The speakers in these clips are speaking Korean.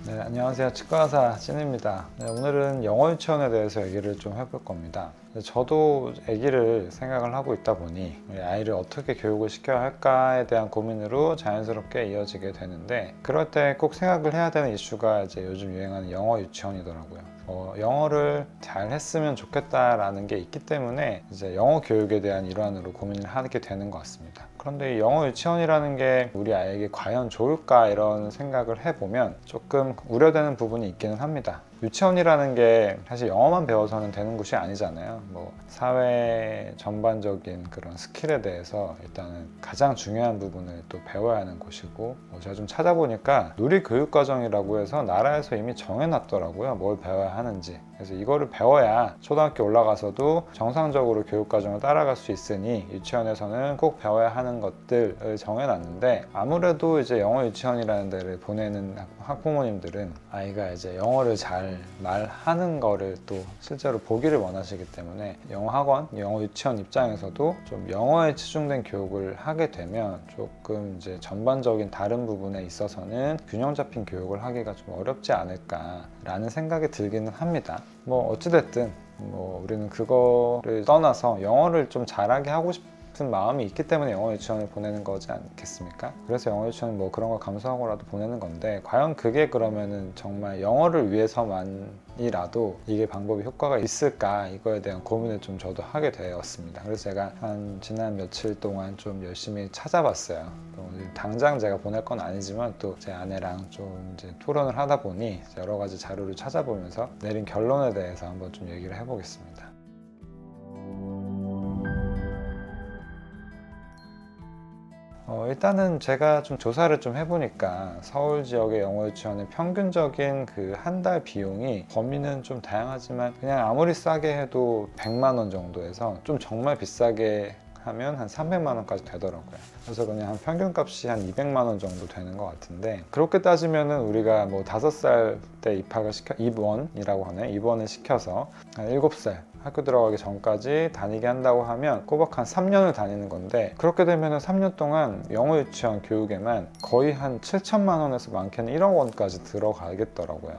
네, 안녕하세요. 치과의사 찐입니다. 네, 오늘은 영어 유치원에 대해서 얘기를 좀 해볼 겁니다. 저도 아기를 생각을 하고 있다 보니 우리 아이를 어떻게 교육을 시켜야 할까에 대한 고민으로 자연스럽게 이어지게 되는데, 그럴 때 꼭 생각을 해야 되는 이슈가 이제 요즘 유행하는 영어 유치원이더라고요. 영어를 잘 했으면 좋겠다라는 게 있기 때문에 이제 영어 교육에 대한 일환으로 고민을 하게 되는 것 같습니다. 그런데 이 영어 유치원이라는 게 우리 아이에게 과연 좋을까 이런 생각을 해보면 조금 우려되는 부분이 있기는 합니다. 유치원이라는 게 사실 영어만 배워서는 되는 곳이 아니잖아요. 사회 전반적인 그런 스킬에 대해서 일단은 가장 중요한 부분을 또 배워야 하는 곳이고, 제가 좀 찾아보니까 누리교육과정이라고 해서 나라에서 이미 정해놨더라고요. 뭘 배워야 하는지. 그래서 이거를 배워야 초등학교 올라가서도 정상적으로 교육과정을 따라갈 수 있으니 유치원에서는 꼭 배워야 하는 것들을 정해놨는데, 아무래도 이제 영어 유치원이라는 데를 보내는 학부모님들은 아이가 이제 영어를 잘 말하는 거를 또 실제로 보기를 원하시기 때문에 영어 학원, 영어 유치원 입장에서도 좀 영어에 치중된 교육을 하게 되면 조금 이제 전반적인 다른 부분에 있어서는 균형 잡힌 교육을 하기가 좀 어렵지 않을까라는 생각이 들기는 합니다. 어찌됐든 우리는 그거를 떠나서 영어를 좀 잘하게 하고 싶은 마음이 있기 때문에 영어 유치원을 보내는 거지 않겠습니까? 그래서 영어 유치원은 그런 걸 감수하고라도 보내는 건데, 과연 그게 그러면은 정말 영어를 위해서만이라도 이게 방법이 효과가 있을까, 이거에 대한 고민을 좀 저도 하게 되었습니다. 그래서 제가 지난 며칠 동안 좀 열심히 찾아봤어요. 당장 제가 보낼 건 아니지만 또 제 아내랑 좀 이제 토론을 하다 보니 여러 가지 자료를 찾아보면서 내린 결론에 대해서 한번 좀 얘기를 해보겠습니다. 일단은 제가 좀 조사를 좀 해보니까 서울 지역의 영어 유치원의 평균적인 그 한 달 비용이, 범위는 좀 다양하지만 그냥 아무리 싸게 해도 100만 원 정도에서 좀 정말 비싸게 하면 한 300만 원까지 되더라고요. 그래서 그냥 한 평균값이 한 200만 원 정도 되는 것 같은데, 그렇게 따지면은 우리가 5살 때 입원이라고 하네, 입원을 시켜서 한 7살 학교 들어가기 전까지 다니게 한다고 하면 꼬박 한 3년을 다니는 건데, 그렇게 되면 3년 동안 영어 유치원 교육에만 거의 한 7천만 원에서 많게는 1억 원까지 들어가겠더라고요.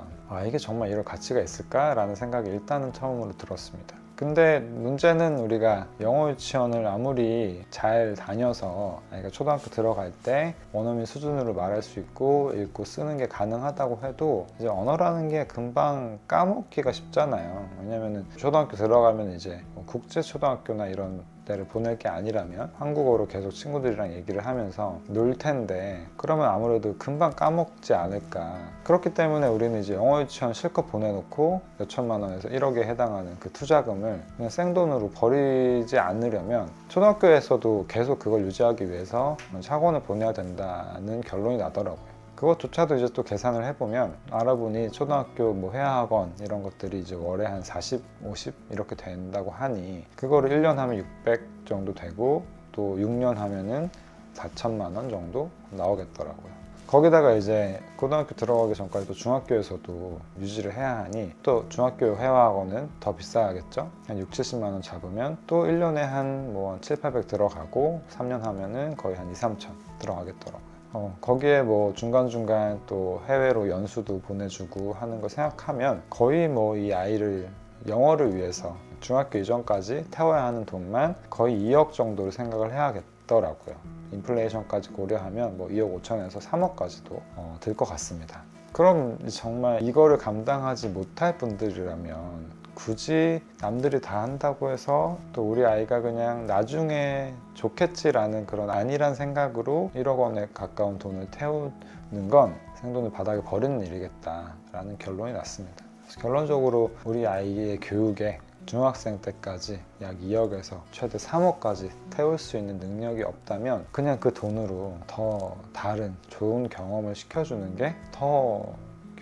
이게 정말 이럴 가치가 있을까라는 생각이 일단은 처음으로 들었습니다. 근데 문제는 우리가 영어 유치원을 아무리 잘 다녀서 아이가 초등학교 들어갈 때 원어민 수준으로 말할 수 있고 읽고 쓰는 게 가능하다고 해도 이제 언어라는 게 금방 까먹기가 쉽잖아요. 왜냐면은 초등학교 들어가면 이제 국제 초등학교나 이런 데를 보낼 게 아니라면 한국어로 계속 친구들이랑 얘기를 하면서 놀 텐데, 그러면 아무래도 금방 까먹지 않을까. 그렇기 때문에 우리는 이제 영어 유치원 실컷 보내놓고 몇천만 원에서 1억에 해당하는 그 투자금을 그냥 생돈으로 버리지 않으려면 초등학교에서도 계속 그걸 유지하기 위해서 학원을 보내야 된다는 결론이 나더라고요. 그것조차도 이제 또 계산을 해보면 알아보니 초등학교 회화학원 이런 것들이 이제 월에 한 40, 50 이렇게 된다고 하니, 그거를 1년 하면 600 정도 되고 또 6년 하면은 4천만 원 정도 나오겠더라고요. 거기다가 이제 고등학교 들어가기 전까지 또 중학교에서도 유지를 해야 하니 또 중학교 회화학원은 더 비싸겠죠. 한 6, 70만 원 잡으면 또 1년에 한 7, 800 들어가고 3년 하면은 거의 한 2, 3천 들어가겠더라고요. 거기에 중간중간 또 해외로 연수도 보내주고 하는 거 생각하면 거의 이 아이를 영어를 위해서 중학교 이전까지 태워야 하는 돈만 거의 2억 정도를 생각을 해야겠더라고요. 인플레이션까지 고려하면 2억 5천에서 3억까지도 들 것 같습니다. 그럼 정말 이거를 감당하지 못할 분들이라면 굳이 남들이 다 한다고 해서 또 우리 아이가 그냥 나중에 좋겠지라는 그런 안일한 생각으로 1억 원에 가까운 돈을 태우는 건 생돈을 바닥에 버리는 일이겠다라는 결론이 났습니다. 그래서 결론적으로 우리 아이의 교육에 중학생 때까지 약 2억에서 최대 3억까지 태울 수 있는 능력이 없다면 그냥 그 돈으로 더 다른 좋은 경험을 시켜주는 게 더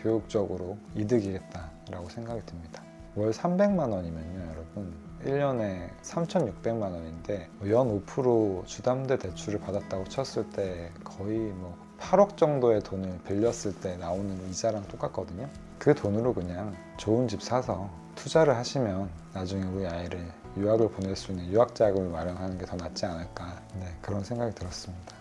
교육적으로 이득이겠다라고 생각이 듭니다. 월 300만 원이면요 여러분, 1년에 3,600만 원인데 연 5% 주담대 대출을 받았다고 쳤을 때 거의 8억 정도의 돈을 빌렸을 때 나오는 이자랑 똑같거든요. 그 돈으로 그냥 좋은 집 사서 투자를 하시면 나중에 우리 아이를 유학을 보낼 수 있는 유학 자금을 마련하는 게 더 낫지 않을까, 그런 생각이 들었습니다.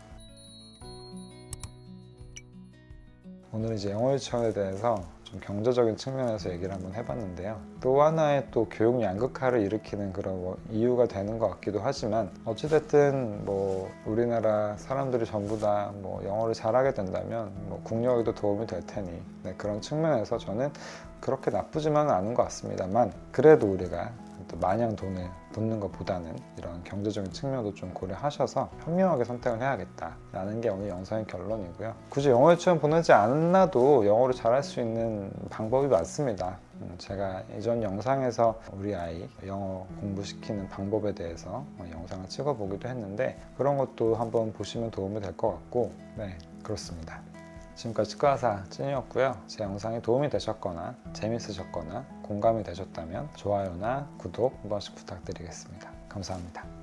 오늘 이제 영어 유치원에 대해서 좀 경제적인 측면에서 얘기를 한번 해봤는데요. 또 하나의 또 교육 양극화를 일으키는 그런 이유가 되는 것 같기도 하지만 어찌됐든 뭐 우리나라 사람들이 전부 다 뭐 영어를 잘하게 된다면 뭐 국력에도 도움이 될 테니 네, 그런 측면에서 저는 그렇게 나쁘지만은 않은 것 같습니다만 그래도 우리가 또 마냥 돈을 쏟는 것보다는 이런 경제적인 측면도 좀 고려하셔서 현명하게 선택을 해야겠다라는 게 오늘 영상의 결론이고요. 굳이 영어 유치원 보내지 않아도 영어를 잘할 수 있는 방법이 많습니다. 제가 이전 영상에서 우리 아이 영어 공부시키는 방법에 대해서 영상을 찍어보기도 했는데 그런 것도 한번 보시면 도움이 될 것 같고 네, 그렇습니다. 지금까지 치과의사 찐이었고요. 제 영상이 도움이 되셨거나 재밌으셨거나 공감이 되셨다면 좋아요나 구독 한 번씩 부탁드리겠습니다. 감사합니다.